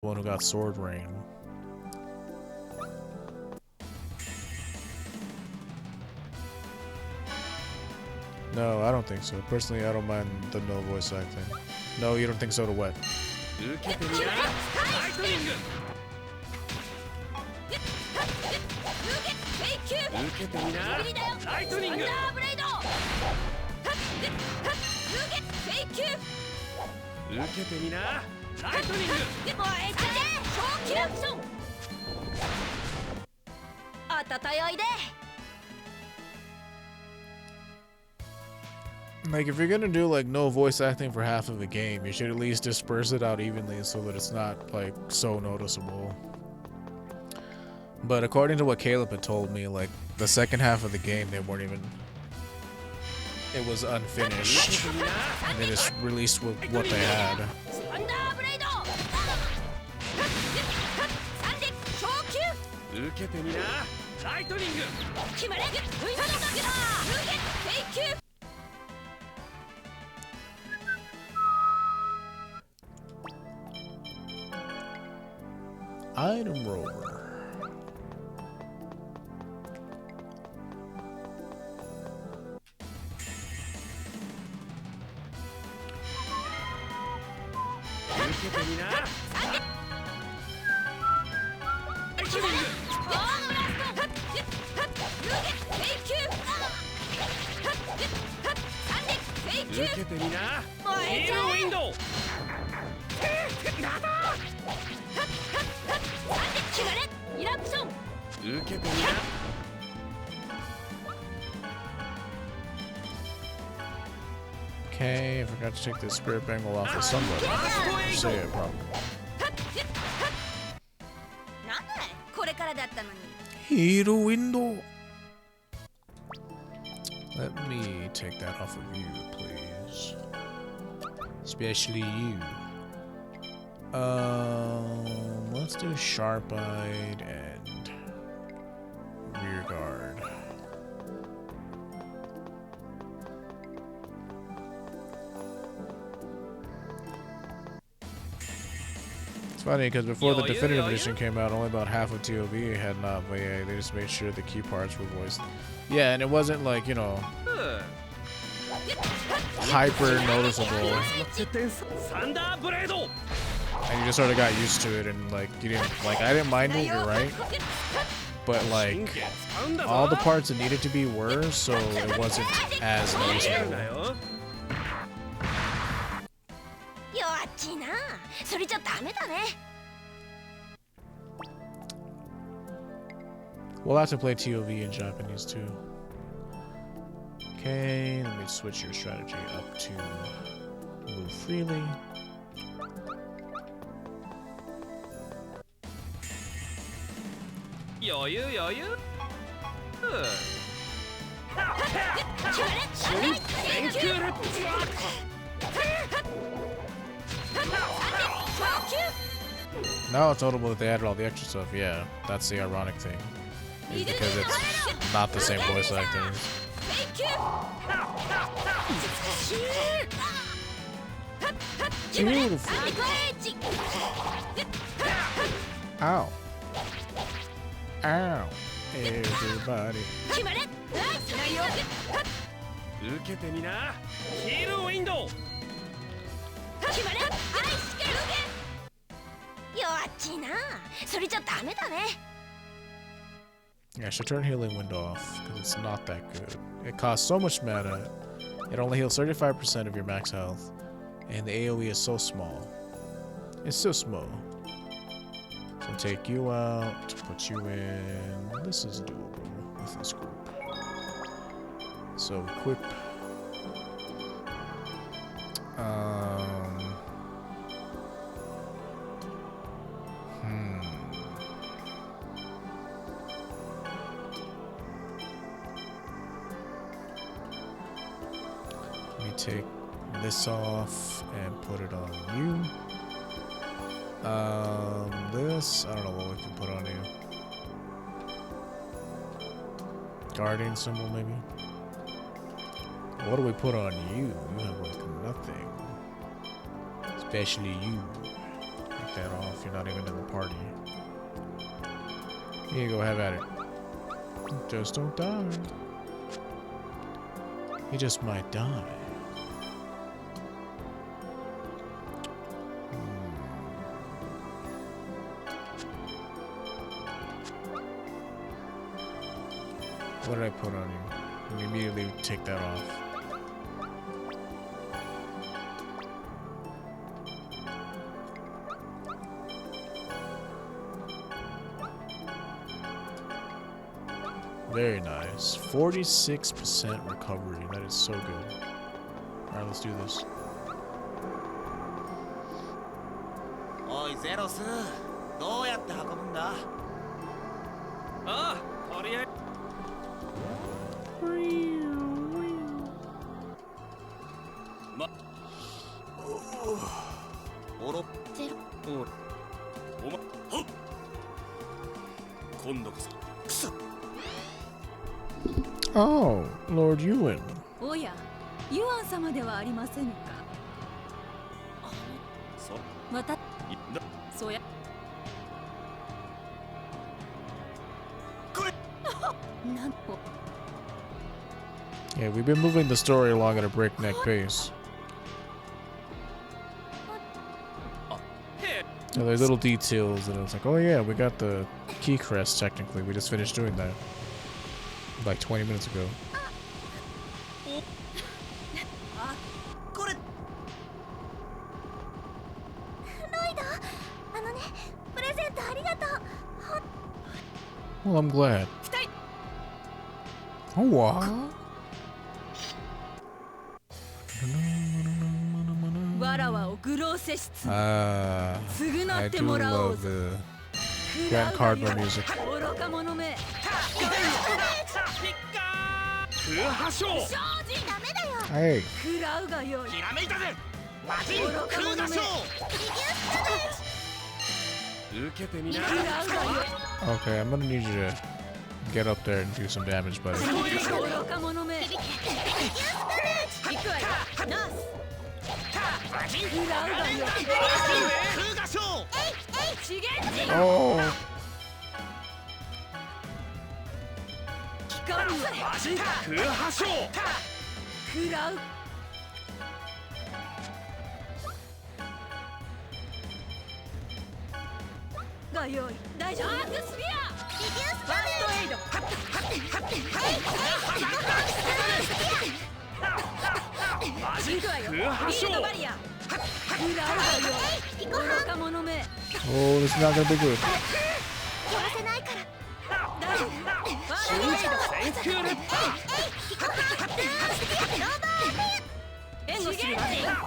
one who got sword rain. No, I don't think so. Personally, I don't mind the no voice acting. No, you don't think so to what? Like, if you're gonna do like no voice acting for half of the game, you should at least disperse it out evenly so that it's not like so noticeable. But according to what Caleb had told me, like the second half of the game, they weren't even. It was unfinished. And they just released with what they had. Item roller. Okay, I forgot to take the spirit bangle off of somebody. Say it, probably. Hero window. Let me take that off of you, please. Especially you. Let's do sharp-eyed and rear guard. It's funny because before the definitive edition came out, only about half of TOV had not, but yeah, they just made sure the key parts were voiced. Yeah, and it wasn't like, you know, hyper noticeable. And you just sort of got used to it, and like you didn't like. I didn't mind it. You're right, but like all the parts that needed to be were, so it wasn't as noticeable. We'll have to play TOV in Japanese too. Okay, let me switch your strategy up to move freely. Now it's notable that they added all the extra stuff. Yeah, that's the ironic thing. Is because it's not the same voice acting. Beautiful. Ow. Ow. Everybody. Yeah, I should turn healing window off because it's not that good. It costs so much mana. It only heals 35% of your max health, and the AoE is so small. It's so small. So take you out, put you in. This is doable with this group. So equip. Let me take this off and put it on you. This, I don't know what we can put on you. Guardian symbol, maybe? What do we put on you? You have like nothing. Especially you. take that off. You're not even in the party. Here you go, have at it. Just don't die. He just might die. What did I put on you? And immediately take that off. Very nice. 46% recovery. That is so good. Alright, let's do this. Oi, Zeros. どうやって運ぶんだ? ああ、とりあえず Oh, Lord Ewan. おや、ユアン様ではありませんか。また、そうや。なんと。Yeah, we've been moving the story along at a breakneck pace. Yeah, there's little details, and it's like, oh yeah, we got the key crest technically. We just finished doing that like 20 minutes ago. Well, I'm glad. Oh, wow. I do love the Grand Cardinal music. Hey. Okay, I'm gonna need you to get up there and do some damage, buddy. Oh. Oh, this is not gonna be good.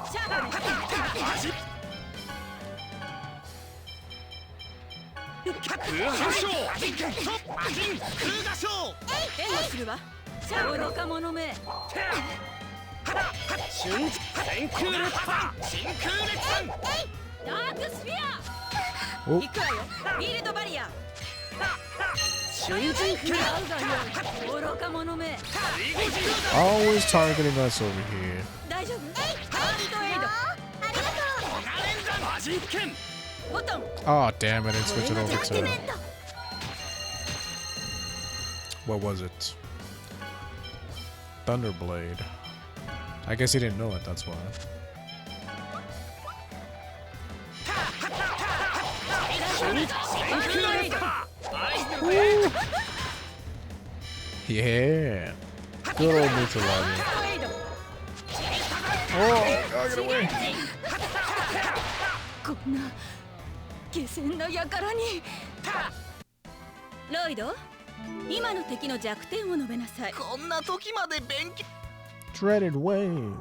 Oh. Always targeting us over here. Oh, damn it, and switch it over to... What was it? Thunderblade. I guess he didn't know it, that's why. Woo. Yeah. Good old neutralizer. Oh, God, get away. Dreaded wave.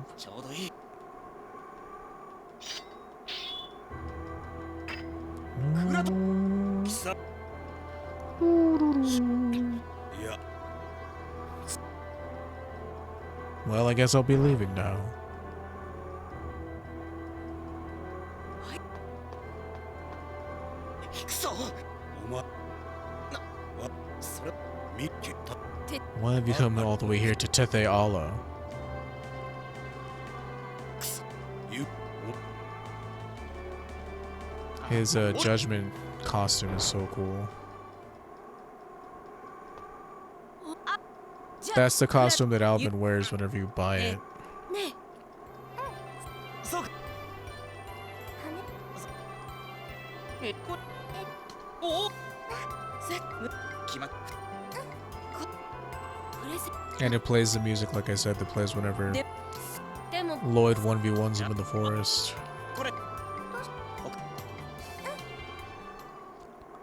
Well, I guess I'll be leaving now. Why have you come all the way here to Tethe Allah? His judgment costume is so cool. That's the costume that Alvin wears whenever you buy it. そうかおお決まっ And it plays the music, like I said, that plays whenever Lloyd 1v1s him in the forest. これ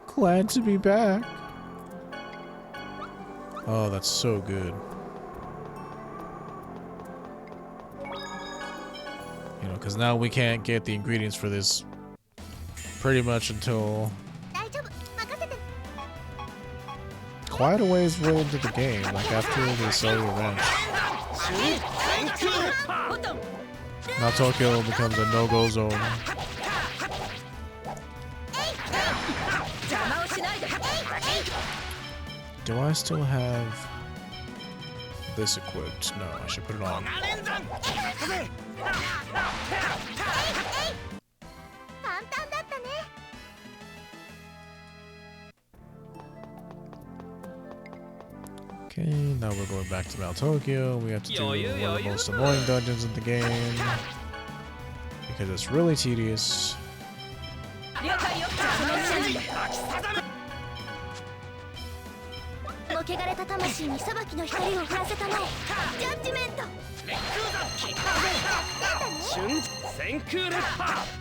Glad to be back. Oh, that's so good. You know, because now we can't get the ingredients for this pretty much until quite a ways way into the game, like after the cellular wrench. Now Tokyo becomes a no-go zone. Do I still have this equipped? No, I should put it on. Okay, now we're going back to Mount Tokyo. We have to do one of the most annoying dungeons in the game because it's really tedious. 汚れた魂に裁きの光を降らせたまえ。ジャッジメント。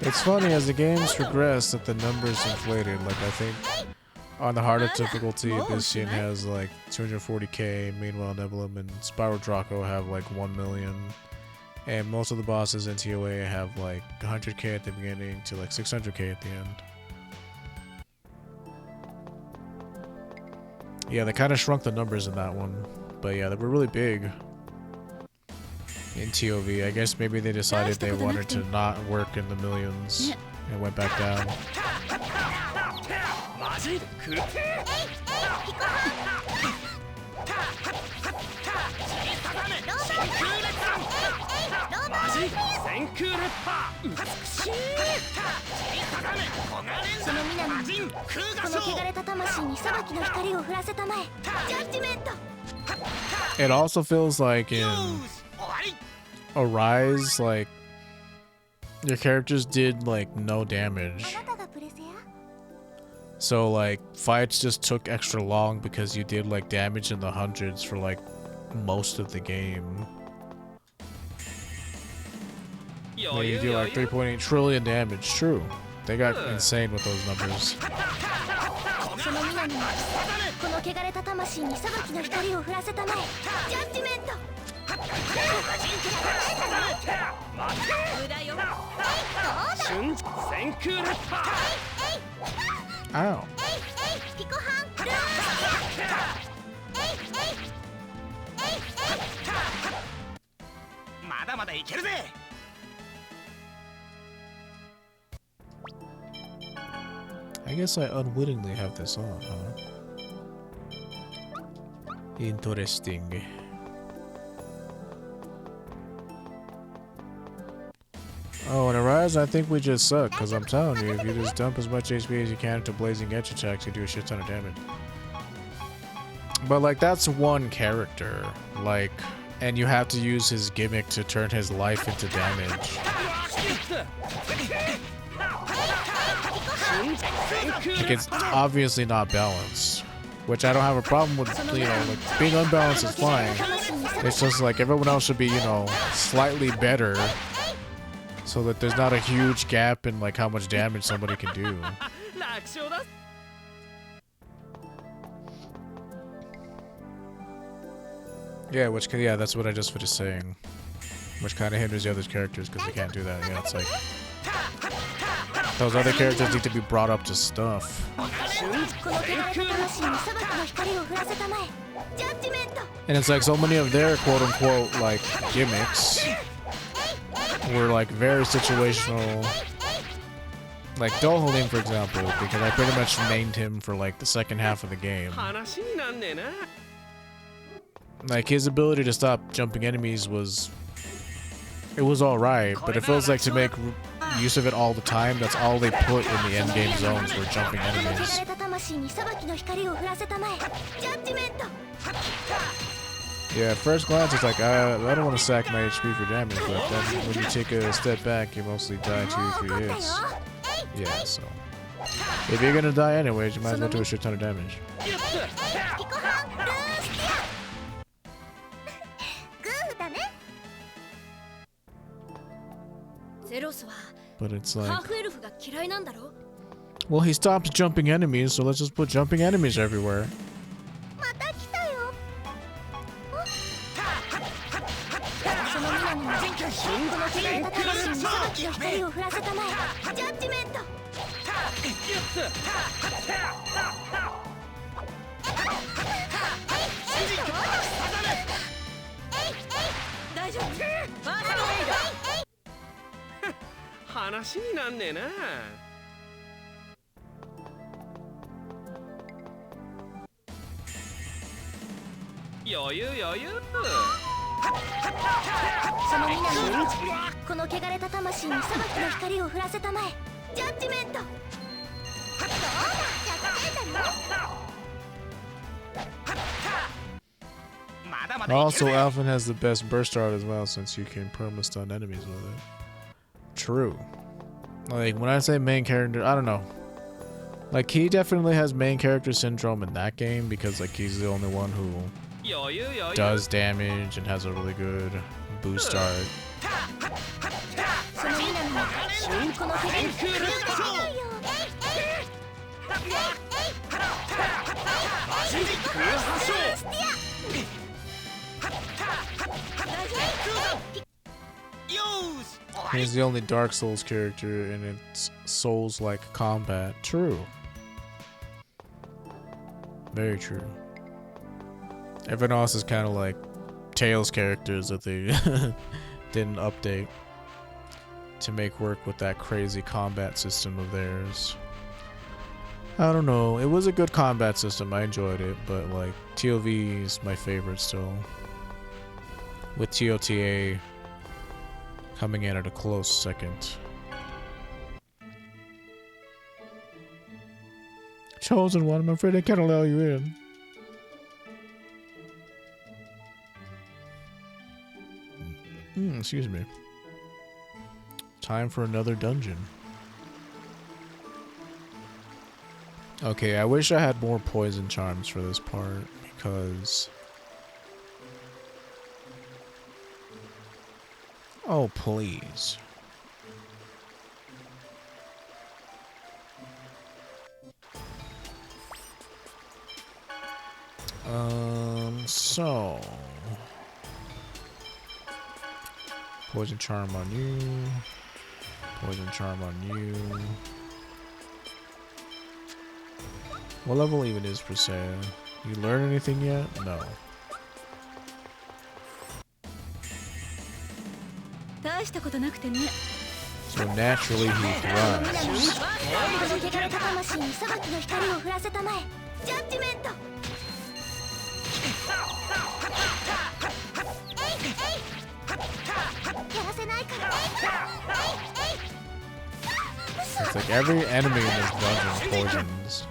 It's funny as the games progress that the numbers inflated. Like I think on the harder difficulty, Abyssian has like 240k. Meanwhile, Nebulum and Spiral Draco have like 1 million. And most of the bosses in TOA have like 100k at the beginning to like 600k at the end. Yeah, they kind of shrunk the numbers in that one. But yeah, they were really big in TOV. I guess maybe they decided they wanted to not work in the millions and went back down. It also feels like in Arise, like your characters did like no damage. So like fights just took extra long because you did like damage in the hundreds for like most of the game. Like, you do like 3.8 trillion damage. True. They got insane with those numbers. Ow. I guess I unwittingly have this on, huh? Interesting. Oh, and Arise, I think we just suck, because I'm telling you, if you just dump as much HP as you can into Blazing Edge attacks, you do a shit ton of damage. But, like, that's one character, like, and you have to use his gimmick to turn his life into damage. Like, it's obviously not balanced, which I don't have a problem with, you know, like, being unbalanced is fine. It's just like everyone else should be, you know, slightly better so that there's not a huge gap in, like, how much damage somebody can do. Yeah, yeah, that's what I just finished saying. Which kind of hinders the other characters because they can't do that. Yeah, it's like those other characters need to be brought up to stuff. And it's like so many of their quote-unquote like gimmicks were like very situational. Like Dohalim, for example, because I pretty much named him for like the second half of the game. Like his ability to stop jumping enemies was, it was alright, but it feels like to make use of it all the time. That's all they put in the end game zones were jumping enemies. Yeah, at first glance it's like I don't want to sack my HP for damage, but then when you take a step back, you mostly die 2 or 3 hits. Yeah, so if you're gonna die anyways, you might as well do a shit ton of damage. But it's like, well, he stopped jumping enemies, so let's just put jumping enemies everywhere. Also, Alphen has the best burst art as well, since you can perma-stun enemies with it. True. Like, when I say main character, I don't know. Like, he definitely has main character syndrome in that game, because, like, he's the only one who does damage and has a really good boost art. He's the only Dark Souls character and it's Souls-like combat. True. Very true. Everyone else is kind of like Tales characters that they didn't update to make work with that crazy combat system of theirs. I don't know. It was a good combat system. I enjoyed it, but like TOV is my favorite still. With TOTA coming in at a close second. Chosen one, I'm afraid I can't allow you in. Excuse me. Time for another dungeon. Okay, I wish I had more poison charms for this part, because... Oh, please. So... Poison charm on you. Poison charm on you. What level even is per se? You learn anything yet? No. So naturally he thrives. It's like every enemy in this dungeon poisons.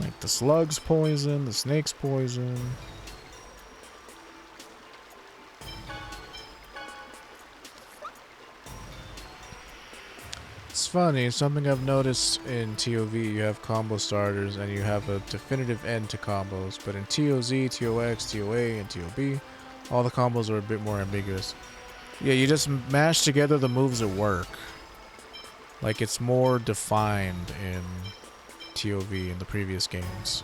Like the slugs poison, the snakes poison. It's funny, something I've noticed in TOV, you have combo starters and you have a definitive end to combos, but in TOZ, TOX, TOA, and TOB, all the combos are a bit more ambiguous. Yeah, you just mash together the moves that work. Like, it's more defined in TOV in the previous games.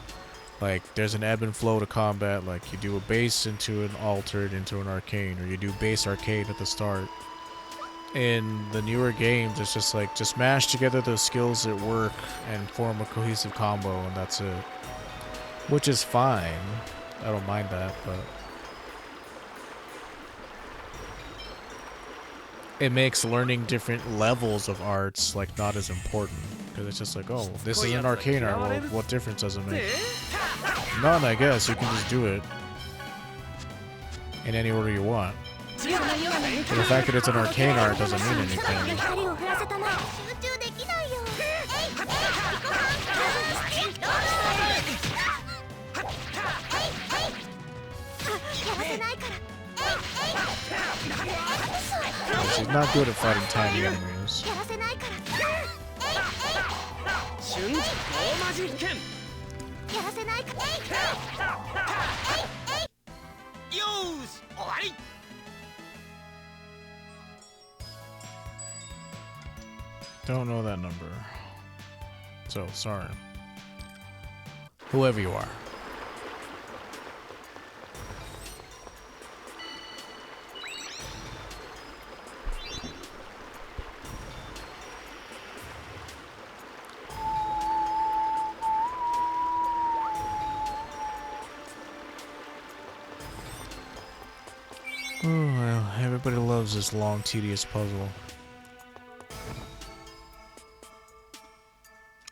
Like, there's an ebb and flow to combat, like you do a base into an altered into an arcane, or you do base arcade at the start. In the newer games, it's just like, just mash together those skills that work and form a cohesive combo, and that's it. Which is fine. I don't mind that, but... it makes learning different levels of arts like not as important, because it's just like, oh, this is an arcane art. Well, what difference does it make? None, I guess. You can just do it in any order you want. But the fact that it's an arcane art doesn't mean anything. She's not good at fighting tiny enemies. Don't know that number. So, sorry. Whoever you are. Oh, well, everybody loves this long, tedious puzzle.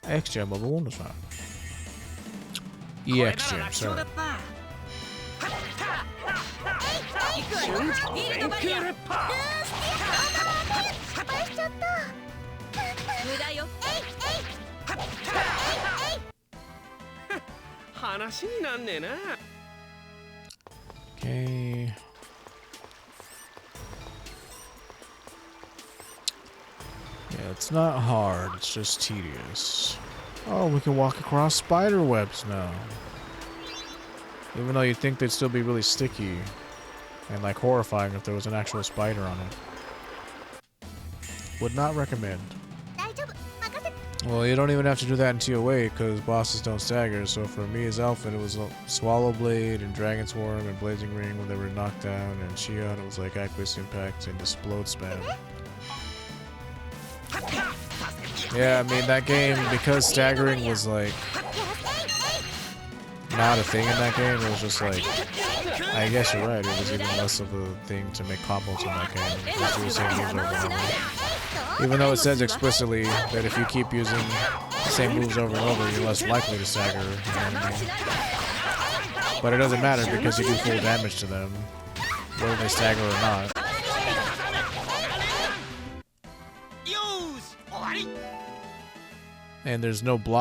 X gem of a wonder sign. EX gem, sorry. Okay. Yeah, it's not hard, it's just tedious. Oh, we can walk across spider webs now. Even though you'd think they'd still be really sticky and like horrifying if there was an actual spider on it. Would not recommend. Well, you don't even have to do that in TOA because bosses don't stagger, so for me as Elfin, it was Swallow Blade and Dragon Swarm and Blazing Ring when they were knocked down, and Shion, it was like Aqueous Impact and Explode Spam. Yeah, I mean, that game, because staggering was like not a thing in that game, it was just like, I guess you're right, it was even less of a thing to make combos in that game. Because you were saying moves over and over. Even though it says explicitly that if you keep using the same moves over and over, you're less likely to stagger. You know what I mean? But it doesn't matter because you do full damage to them, whether they stagger or not. And there's no block